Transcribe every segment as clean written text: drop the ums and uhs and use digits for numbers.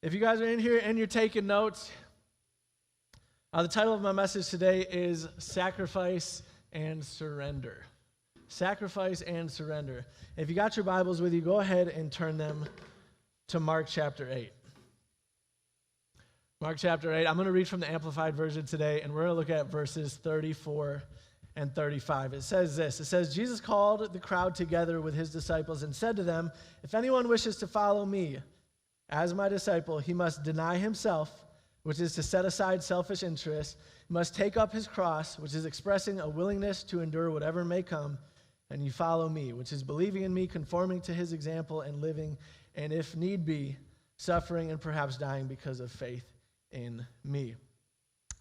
If you guys are in here and you're taking notes, the title of my message today is Sacrifice and Surrender. Sacrifice and surrender. If you got your Bibles with you, go ahead and turn them to Mark chapter 8. Mark chapter 8. I'm going to read from the Amplified Version today, and we're going to look at verses 34 and 35. It says this. It says, Jesus called the crowd together with his disciples and said to them, if anyone wishes to follow me as my disciple, he must deny himself, which is to set aside selfish interests. He must take up his cross, which is expressing a willingness to endure whatever may come, and you follow me, which is believing in me, conforming to his example, and living, and if need be, suffering and perhaps dying because of faith in me.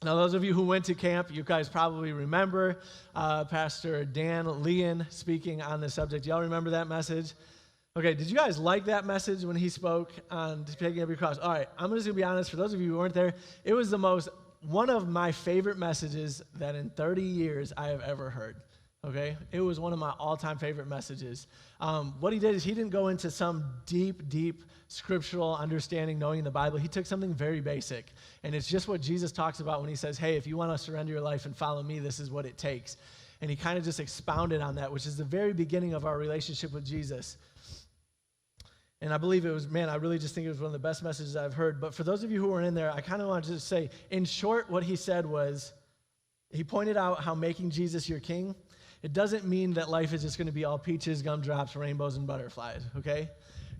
Now, those of you who went to camp, you guys probably remember Pastor Dan Leon speaking on the subject. Y'all remember that message? Okay, did you guys like that message when he spoke on taking up your cross? All right, I'm just going to be honest. For those of you who weren't there, it was one of my favorite messages that in 30 years I have ever heard. Okay, it was one of my all-time favorite messages. What he did is he didn't go into some deep scriptural understanding, knowing the Bible. He took something very basic, and it's just what Jesus talks about when he says, hey, if you want to surrender your life and follow me, this is what it takes. And he kind of just expounded on that, which is the very beginning of our relationship with Jesus. And I believe I really just think it was one of the best messages I've heard. But for those of you who weren't in there, I kind of wanted to just say, in short, what he said was, he pointed out how making Jesus your king, it doesn't mean that life is just going to be all peaches, gumdrops, rainbows, and butterflies, okay?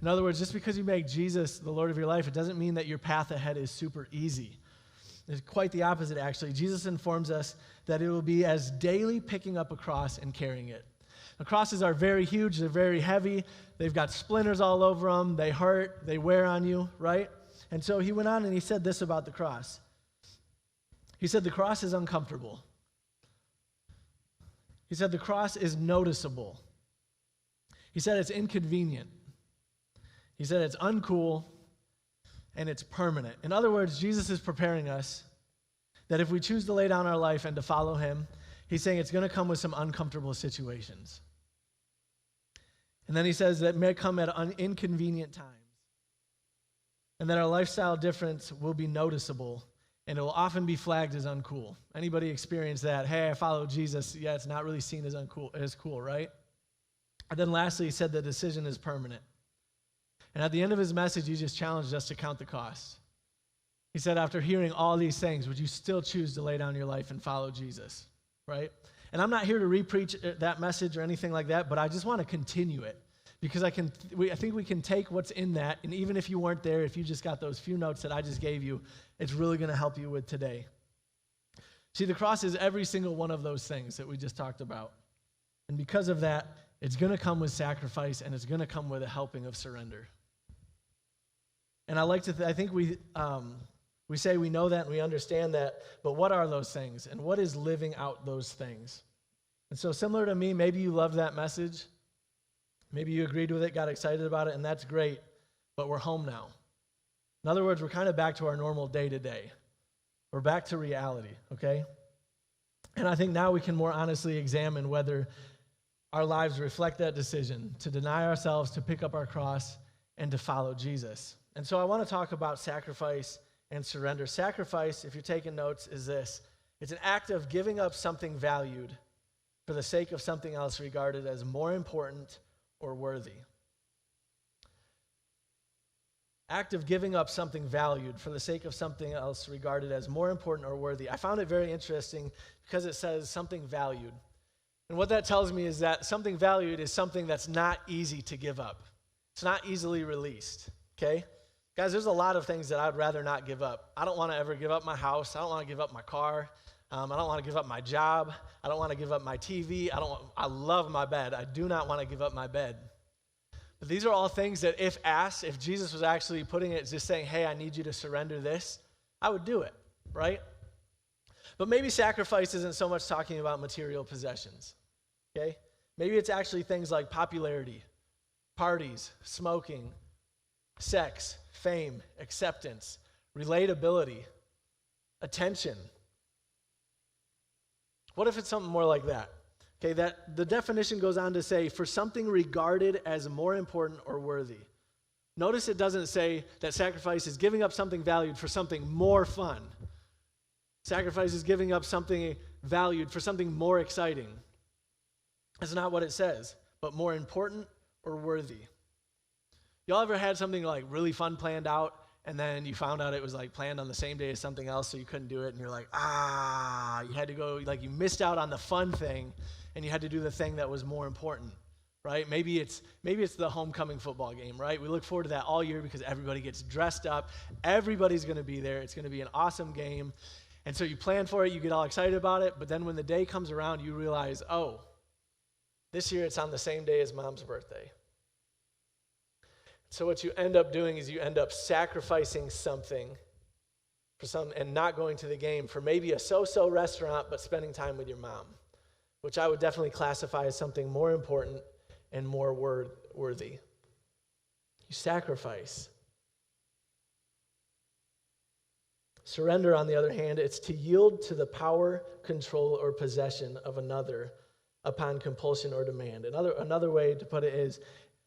In other words, just because you make Jesus the Lord of your life, it doesn't mean that your path ahead is super easy. It's quite the opposite, actually. Jesus informs us that it will be as daily picking up a cross and carrying it. The crosses are very huge, they're very heavy, they've got splinters all over them, they hurt, they wear on you, right? And so he went on and he said this about the cross. He said the cross is uncomfortable. He said the cross is noticeable. He said it's inconvenient. He said it's uncool and it's permanent. In other words, Jesus is preparing us that if we choose to lay down our life and to follow him, he's saying it's going to come with some uncomfortable situations. And then he says that it may come at inconvenient times. And that our lifestyle difference will be noticeable, and it will often be flagged as uncool. Anybody experience that? Hey, I follow Jesus. Yeah, it's not really seen as cool, right? And then lastly, he said the decision is permanent. And at the end of his message, he just challenged us to count the cost. He said, after hearing all these things, would you still choose to lay down your life and follow Jesus? Right? And I'm not here to re-preach that message or anything like that, but I just want to continue it because I think we can take what's in that, and even if you weren't there, if you just got those few notes that I just gave you, it's really going to help you with today. See, the cross is every single one of those things that we just talked about. And because of that, it's going to come with sacrifice, and it's going to come with a helping of surrender. And I think we say we know that and we understand that, but what are those things? And what is living out those things? And so similar to me, maybe you loved that message. Maybe you agreed with it, got excited about it, and that's great, but we're home now. In other words, we're kind of back to our normal day-to-day. We're back to reality, okay? And I think now we can more honestly examine whether our lives reflect that decision to deny ourselves, to pick up our cross, and to follow Jesus. And so I want to talk about sacrifice and surrender. Sacrifice, if you're taking notes, is this. It's an act of giving up something valued for the sake of something else regarded as more important or worthy. Act of giving up something valued for the sake of something else regarded as more important or worthy. I found it very interesting because it says something valued. And what that tells me is that something valued is something that's not easy to give up. It's not easily released, okay? Guys, there's a lot of things that I'd rather not give up. I don't want to ever give up my house. I don't want to give up my car. I don't want to give up my job. I don't want to give up my TV. I love my bed. I do not want to give up my bed. But these are all things that if asked, if Jesus was actually putting it, just saying, hey, I need you to surrender this, I would do it, right? But maybe sacrifice isn't so much talking about material possessions, okay? Maybe it's actually things like popularity, parties, smoking, sex, fame, acceptance, relatability, attention. What if it's something more like that? Okay, that the definition goes on to say, for something regarded as more important or worthy. Notice it doesn't say that sacrifice is giving up something valued for something more fun. Sacrifice is giving up something valued for something more exciting. That's not what it says, but more important or worthy. Y'all ever had something like really fun planned out, and then you found out it was like planned on the same day as something else, so you couldn't do it, and you're like, you had to go, like you missed out on the fun thing, and you had to do the thing that was more important, right? Maybe it's the homecoming football game, right? We look forward to that all year because everybody gets dressed up. Everybody's going to be there. It's going to be an awesome game. And so you plan for it, you get all excited about it, but then when the day comes around, you realize, this year it's on the same day as Mom's birthday. So what you end up doing is you end up sacrificing something and not going to the game for maybe a so-so restaurant, but spending time with your mom, which I would definitely classify as something more important and more worthy. You sacrifice. Surrender, on the other hand, it's to yield to the power, control, or possession of another upon compulsion or demand. Another way to put it is,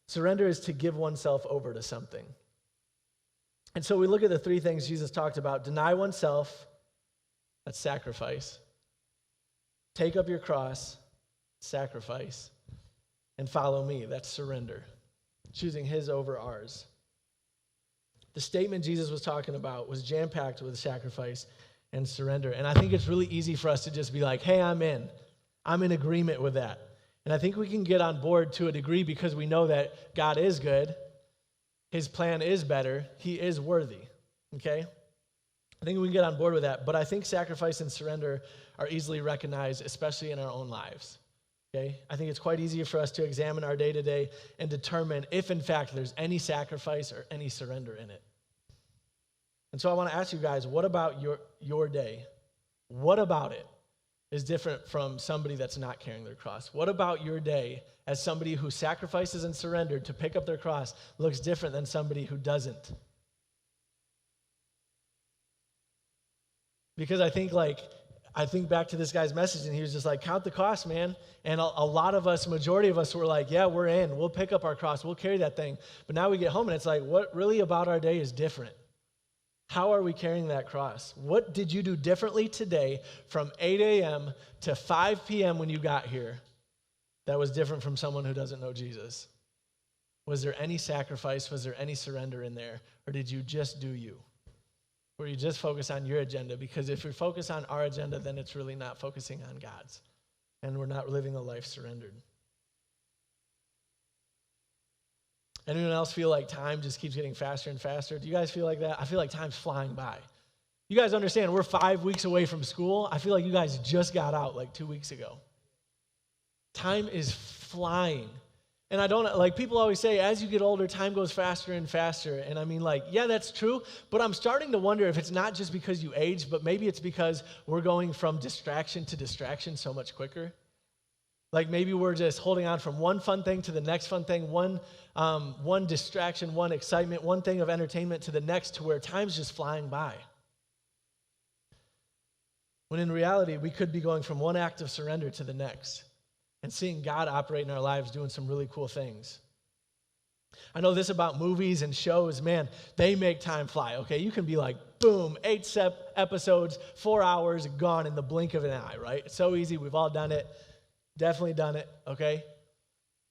surrender is to give oneself over to something. And so we look at the three things Jesus talked about. Deny oneself, that's sacrifice. Take up your cross, sacrifice. And follow me, that's surrender. Choosing his over ours. The statement Jesus was talking about was jam-packed with sacrifice and surrender. And I think it's really easy for us to just be like, hey, I'm in agreement with that. And I think we can get on board to a degree because we know that God is good. His plan is better. He is worthy, okay? I think we can get on board with that. But I think sacrifice and surrender are easily recognized, especially in our own lives, okay? I think it's quite easy for us to examine our day-to-day and determine if, in fact, there's any sacrifice or any surrender in it. And so I want to ask you guys, what about your day? What about it is different from somebody that's not carrying their cross? What about your day as somebody who sacrifices and surrendered to pick up their cross looks different than somebody who doesn't? Because I think back to this guy's message, and he was just like, count the cost, man. And a lot of us, majority of us were like, yeah, we're in. We'll pick up our cross. We'll carry that thing. But now we get home, and it's like, what really about our day is different? How are we carrying that cross? What did you do differently today from 8 a.m. to 5 p.m. when you got here that was different from someone who doesn't know Jesus? Was there any sacrifice? Was there any surrender in there? Or did you just do you? Or you just focus on your agenda? Because if we focus on our agenda, then it's really not focusing on God's. And we're not living a life surrendered. Anyone else feel like time just keeps getting faster and faster? Do you guys feel like that? I feel like time's flying by. You guys understand we're 5 weeks away from school. I feel like you guys just got out like 2 weeks ago. Time is flying. And I don't, like people always say, as you get older, time goes faster and faster. And I mean, like, yeah, that's true. But I'm starting to wonder if it's not just because you age, but maybe it's because we're going from distraction to distraction so much quicker. Like maybe we're just holding on from one fun thing to the next fun thing, one distraction, one excitement, one thing of entertainment to the next, to where time's just flying by. When in reality, we could be going from one act of surrender to the next and seeing God operate in our lives doing some really cool things. I know this about movies and shows, man, they make time fly, okay? You can be like, boom, 8 episodes, 4 hours, gone in the blink of an eye, right? It's so easy. We've all done it. Definitely done it, okay?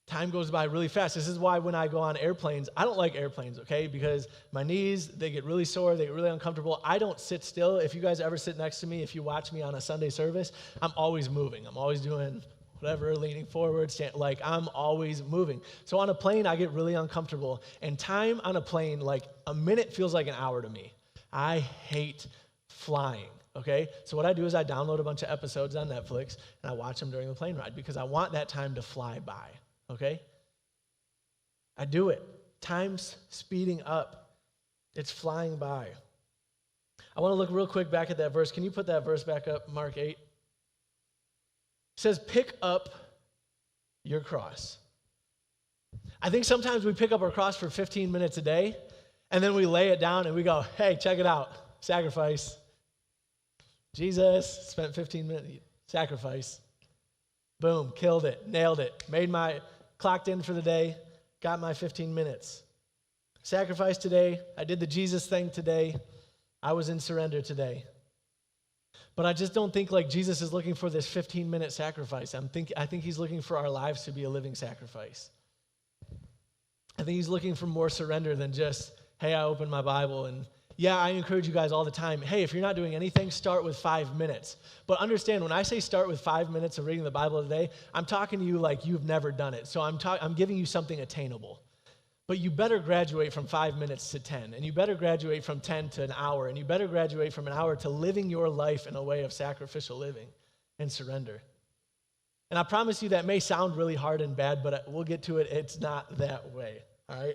Time goes by really fast. This is why when I go on airplanes, I don't like airplanes, okay? Because my knees, they get really sore, they get really uncomfortable. I don't sit still. If you guys ever sit next to me, if you watch me on a Sunday service, I'm always moving. I'm always doing whatever, leaning forward, like I'm always moving. So on a plane, I get really uncomfortable. And time on a plane, like a minute feels like an hour to me. I hate flying. Okay, so what I do is I download a bunch of episodes on Netflix and I watch them during the plane ride because I want that time to fly by, okay? I do it. Time's speeding up. It's flying by. I want to look real quick back at that verse. Can you put that verse back up, Mark 8? It says, pick up your cross. I think sometimes we pick up our cross for 15 minutes a day and then we lay it down and we go, hey, check it out, sacrifice. Jesus spent 15 minutes, sacrifice. Boom, killed it, nailed it, clocked in for the day, got my 15 minutes. Sacrifice today. I did the Jesus thing today. I was in surrender today. But I just don't think like Jesus is looking for this 15-minute sacrifice. I think he's looking for our lives to be a living sacrifice. I think he's looking for more surrender than just, hey, I opened my Bible and yeah, I encourage you guys all the time, hey, if you're not doing anything, start with 5 minutes. But understand, when I say start with 5 minutes of reading the Bible today, I'm talking to you like you've never done it. So I'm giving you something attainable. But you better graduate from 5 minutes to 10, and you better graduate from 10 to an hour, and you better graduate from an hour to living your life in a way of sacrificial living and surrender. And I promise you that may sound really hard and bad, but we'll get to it. It's not that way, all right?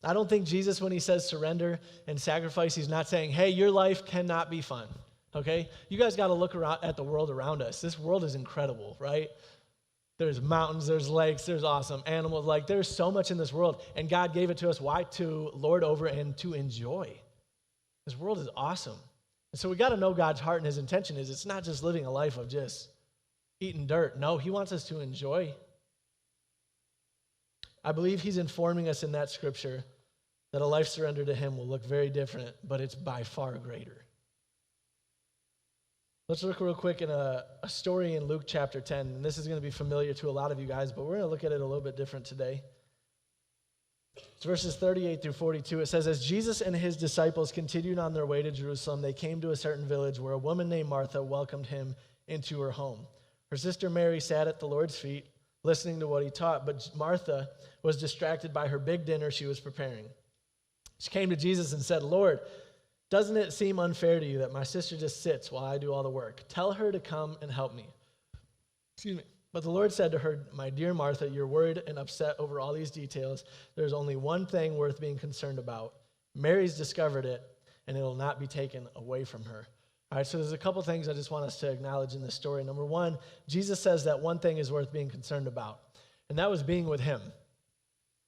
I don't think Jesus, when he says surrender and sacrifice, he's not saying, hey, your life cannot be fun, okay? You guys got to look around at the world around us. This world is incredible, right? There's mountains, there's lakes, there's awesome animals. Like, there's so much in this world, and God gave it to us. Why? To lord over and to enjoy. This world is awesome. And so we got to know God's heart and his intention is it's not just living a life of just eating dirt. No, he wants us to enjoy. I believe he's informing us in that scripture that a life surrendered to him will look very different, but it's by far greater. Let's look real quick in a story in Luke chapter 10, and this is going to be familiar to a lot of you guys, but we're going to look at it a little bit different today. It's verses 38 through 42. It says, as Jesus and his disciples continued on their way to Jerusalem, they came to a certain village where a woman named Martha welcomed him into her home. Her sister Mary sat at the Lord's feet, listening to what he taught, but Martha was distracted by her big dinner she was preparing. She came to Jesus and said, Lord, doesn't it seem unfair to you that my sister just sits while I do all the work? Tell her to come and help me. Excuse me. But the Lord said to her, my dear Martha, you're worried and upset over all these details. There's only one thing worth being concerned about. Mary's discovered it, and it will not be taken away from her. All right, so there's a couple things I just want us to acknowledge in this story. Number one, Jesus says that one thing is worth being concerned about, and that was being with him,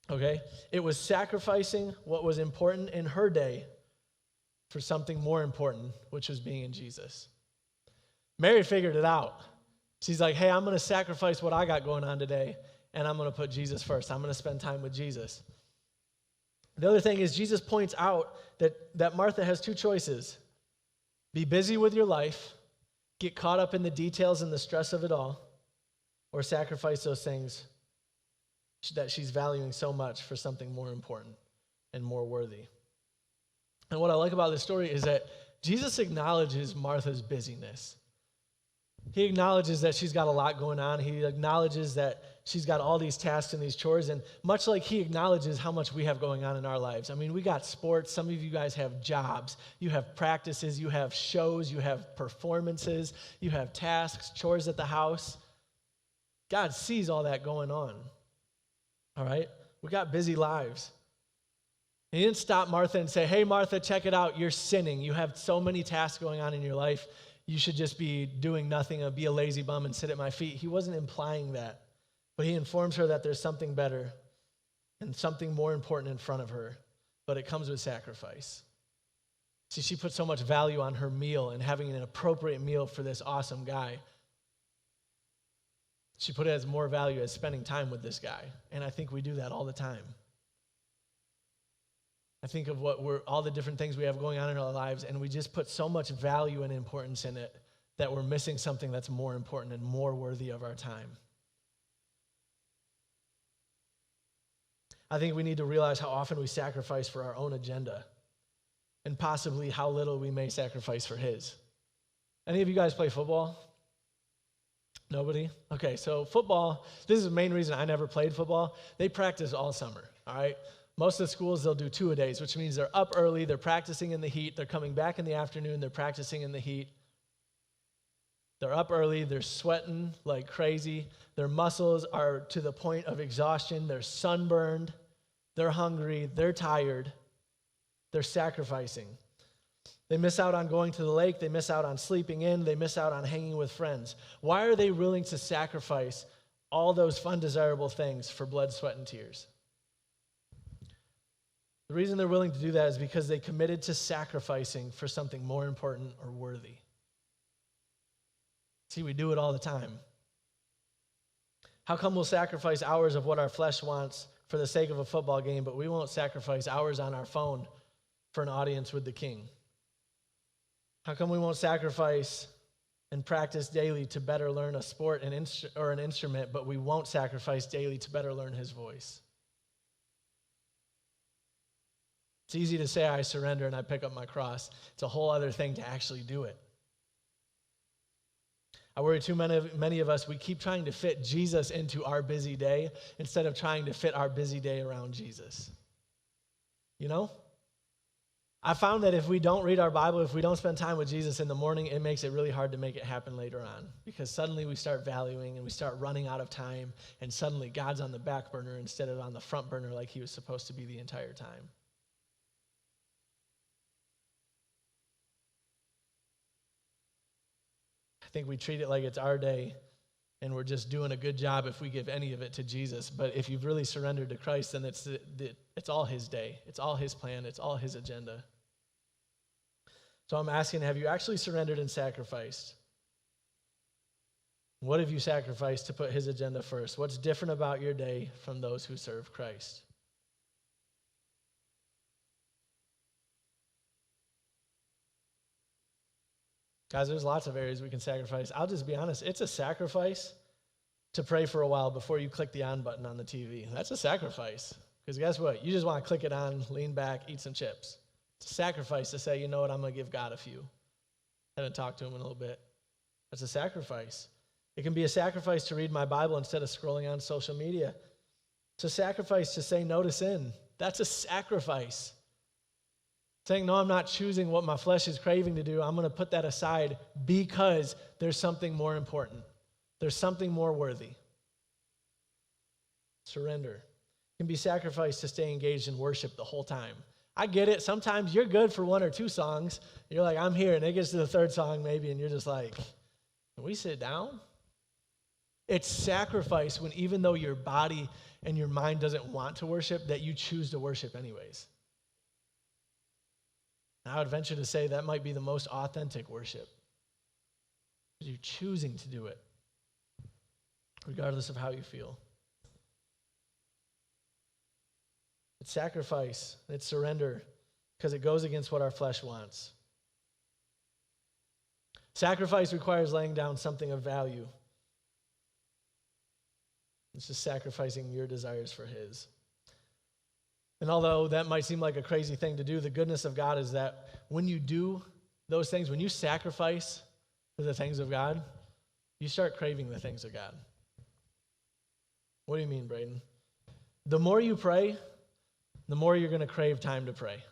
okay? It was sacrificing what was important in her day for something more important, which was being in Jesus. Mary figured it out. She's like, hey, I'm going to sacrifice what I got going on today, and I'm going to put Jesus first. I'm going to spend time with Jesus. The other thing is Jesus points out that Martha has two choices. Be busy with your life, get caught up in the details and the stress of it all, or sacrifice those things that she's valuing so much for something more important and more worthy. And what I like about this story is that Jesus acknowledges Martha's busyness. He acknowledges that she's got a lot going on. He acknowledges that she's got all these tasks and these chores, and much like he acknowledges how much we have going on in our lives. I mean, we got sports. Some of you guys have jobs. You have practices. You have shows. You have performances. You have tasks, chores at the house. God sees all that going on, all right? We got busy lives. He didn't stop Martha and say, hey, Martha, check it out. You're sinning. You have so many tasks going on in your life. You should just be doing nothing and be a lazy bum and sit at my feet. He wasn't implying that, but he informs her that there's something better and something more important in front of her, but it comes with sacrifice. See, she put so much value on her meal and having an appropriate meal for this awesome guy. She put it as more value as spending time with this guy, and I think we do that all the time. I think of all the different things we have going on in our lives, and we just put so much value and importance in it that we're missing something that's more important and more worthy of our time. I think we need to realize how often we sacrifice for our own agenda and possibly how little we may sacrifice for his. Any of you guys play football? Nobody? Okay, so football, this is the main reason I never played football. They practice all summer, all right? Most of the schools, they'll do 2-a-days, which means they're up early, they're practicing in the heat, they're coming back in the afternoon, they're practicing in the heat. They're up early, they're sweating like crazy, their muscles are to the point of exhaustion, they're sunburned, they're hungry, they're tired, they're sacrificing. They miss out on going to the lake, they miss out on sleeping in, they miss out on hanging with friends. Why are they willing to sacrifice all those fun, desirable things for blood, sweat, and tears? The reason they're willing to do that is because they committed to sacrificing for something more important or worthy. See, we do it all the time. How come we'll sacrifice hours of what our flesh wants for the sake of a football game, but we won't sacrifice hours on our phone for an audience with the king? How come we won't sacrifice and practice daily to better learn a sport or an instrument, but we won't sacrifice daily to better learn his voice? It's easy to say I surrender and I pick up my cross. It's a whole other thing to actually do it. I worry too many of us, we keep trying to fit Jesus into our busy day instead of trying to fit our busy day around Jesus. You know? I found that if we don't read our Bible, if we don't spend time with Jesus in the morning, it makes it really hard to make it happen later on, because suddenly we start valuing and we start running out of time, and suddenly God's on the back burner instead of on the front burner like he was supposed to be the entire time. I think we treat it like it's our day and we're just doing a good job if we give any of it to Jesus. But if you've really surrendered to Christ, then it's all his day. It's all his plan. It's all his agenda. So I'm asking, have you actually surrendered and sacrificed? What have you sacrificed to put his agenda first? What's different about your day from those who serve Christ? Guys, there's lots of areas we can sacrifice. I'll just be honest. It's a sacrifice to pray for a while before you click the on button on the TV. That's a sacrifice. Because guess what? You just want to click it on, lean back, eat some chips. It's a sacrifice to say, you know what, I'm going to give God a few. I haven't talked to him in a little bit. That's a sacrifice. It can be a sacrifice to read my Bible instead of scrolling on social media. It's a sacrifice to say no to sin. That's a sacrifice. Saying, no, I'm not choosing what my flesh is craving to do. I'm going to put that aside because there's something more important. There's something more worthy. Surrender. It can be sacrificed to stay engaged in worship the whole time. I get it. Sometimes you're good for one or two songs. You're like, I'm here. And it gets to the third song maybe, and you're just like, can we sit down? It's sacrifice when even though your body and your mind doesn't want to worship, that you choose to worship anyways. I would venture to say that might be the most authentic worship. You're choosing to do it, regardless of how you feel. It's sacrifice, it's surrender, because it goes against what our flesh wants. Sacrifice requires laying down something of value. It's just sacrificing your desires for his. And although that might seem like a crazy thing to do, the goodness of God is that when you do those things, when you sacrifice for the things of God, you start craving the things of God. What do you mean, Brayden? The more you pray, the more you're going to crave time to pray.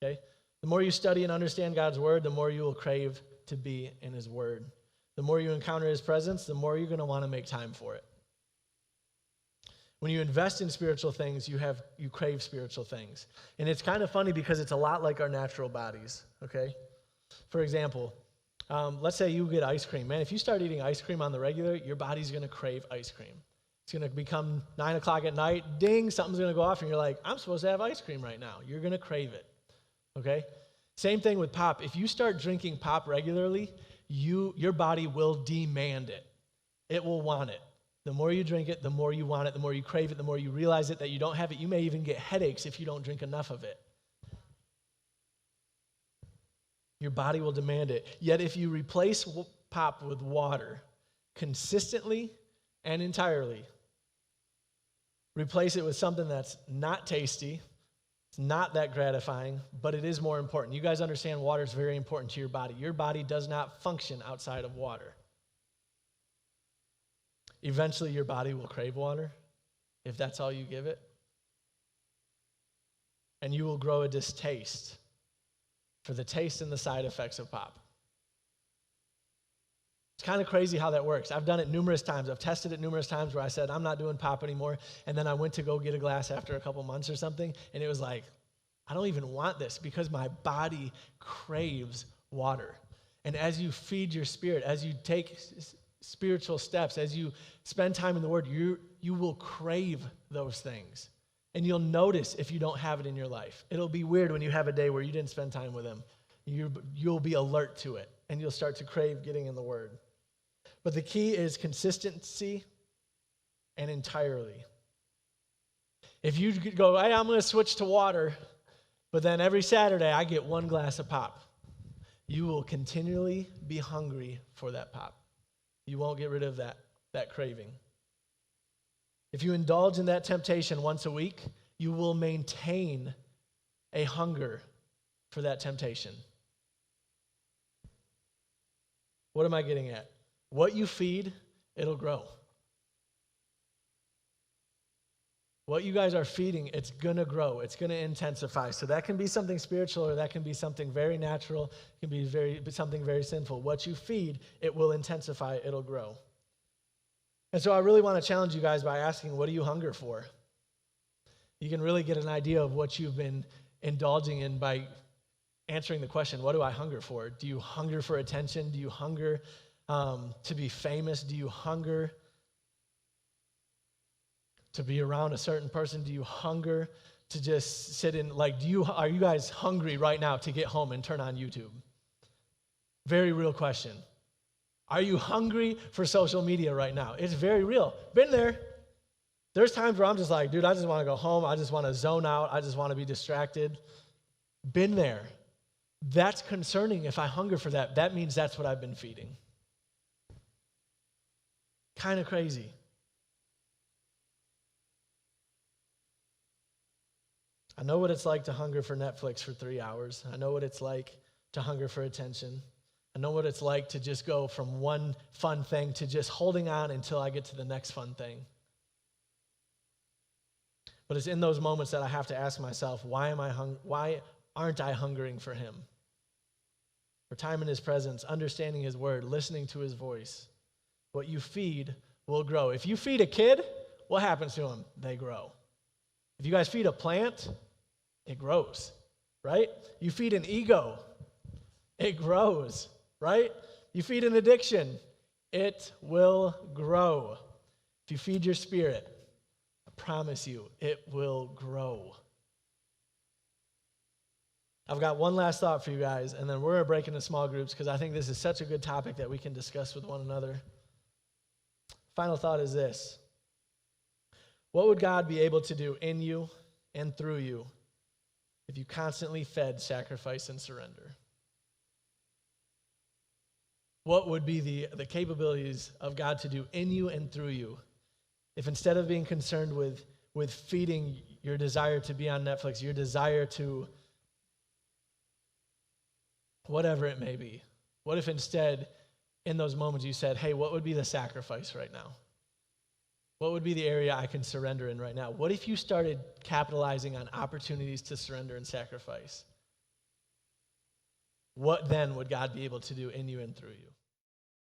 Okay? The more you study and understand God's word, the more you will crave to be in his word. The more you encounter his presence, the more you're going to want to make time for it. When you invest in spiritual things, you crave spiritual things. And it's kind of funny because it's a lot like our natural bodies, okay? For example, let's say you get ice cream. Man, if you start eating ice cream on the regular, your body's going to crave ice cream. It's going to become 9 o'clock at night, ding, something's going to go off, and you're like, I'm supposed to have ice cream right now. You're going to crave it, okay? Same thing with pop. If you start drinking pop regularly, your body will demand it. It will want it. The more you drink it, the more you want it, the more you crave it, the more you realize it that you don't have it. You may even get headaches if you don't drink enough of it. Your body will demand it. Yet if you replace pop with water consistently and entirely, replace it with something that's not tasty, it's not that gratifying, but it is more important. You guys understand water is very important to your body. Your body does not function outside of water. Eventually, your body will crave water if that's all you give it. And you will grow a distaste for the taste and the side effects of pop. It's kind of crazy how that works. I've done it numerous times. I've tested it numerous times where I said, I'm not doing pop anymore. And then I went to go get a glass after a couple months or something, and it was like, I don't even want this because my body craves water. And as you feed your spirit, as you take spiritual steps, as you spend time in the Word, you will crave those things. And you'll notice if you don't have it in your life. It'll be weird when you have a day where you didn't spend time with Him. You'll be alert to it, and you'll start to crave getting in the Word. But the key is consistency and entirely. If you go, hey, I'm going to switch to water, but then every Saturday I get 1 glass of pop, you will continually be hungry for that pop. You won't get rid of that craving. If you indulge in that temptation once a week, you will maintain a hunger for that temptation. What am I getting at? What you feed, it'll grow. What you guys are feeding, it's going to grow. It's going to intensify. So that can be something spiritual, or that can be something very natural. It can be something very sinful. What you feed, it will intensify. It'll grow. And so I really want to challenge you guys by asking, what do you hunger for? You can really get an idea of what you've been indulging in by answering the question, what do I hunger for? Do you hunger for attention? Do you hunger to be famous? Do you hunger to be around a certain person? Do you hunger to just sit in, are you guys hungry right now to get home and turn on YouTube? Very real question. Are you hungry for social media right now? It's very real. Been there. There's times where I'm just like, dude, I just want to go home. I just want to zone out. I just want to be distracted. Been there. That's concerning. If I hunger for that, that means that's what I've been feeding. Kind of crazy. I know what it's like to hunger for Netflix for 3 hours. I know what it's like to hunger for attention. I know what it's like to just go from one fun thing to just holding on until I get to the next fun thing. But it's in those moments that I have to ask myself, why aren't I hungering for him? For time in his presence, understanding his word, listening to his voice. What you feed will grow. If you feed a kid, what happens to them? They grow. If you guys feed a plant, it grows, right? You feed an ego, it grows, right? You feed an addiction, it will grow. If you feed your spirit, I promise you, it will grow. I've got one last thought for you guys, and then we're going to break into small groups because I think this is such a good topic that we can discuss with one another. Final thought is this. What would God be able to do in you and through you if you constantly fed sacrifice and surrender? What would be the capabilities of God to do in you and through you if instead of being concerned with feeding your desire to be on Netflix, your desire to whatever it may be, what if instead in those moments you said, hey, what would be the sacrifice right now? What would be the area I can surrender in right now? What if you started capitalizing on opportunities to surrender and sacrifice? What then would God be able to do in you and through you?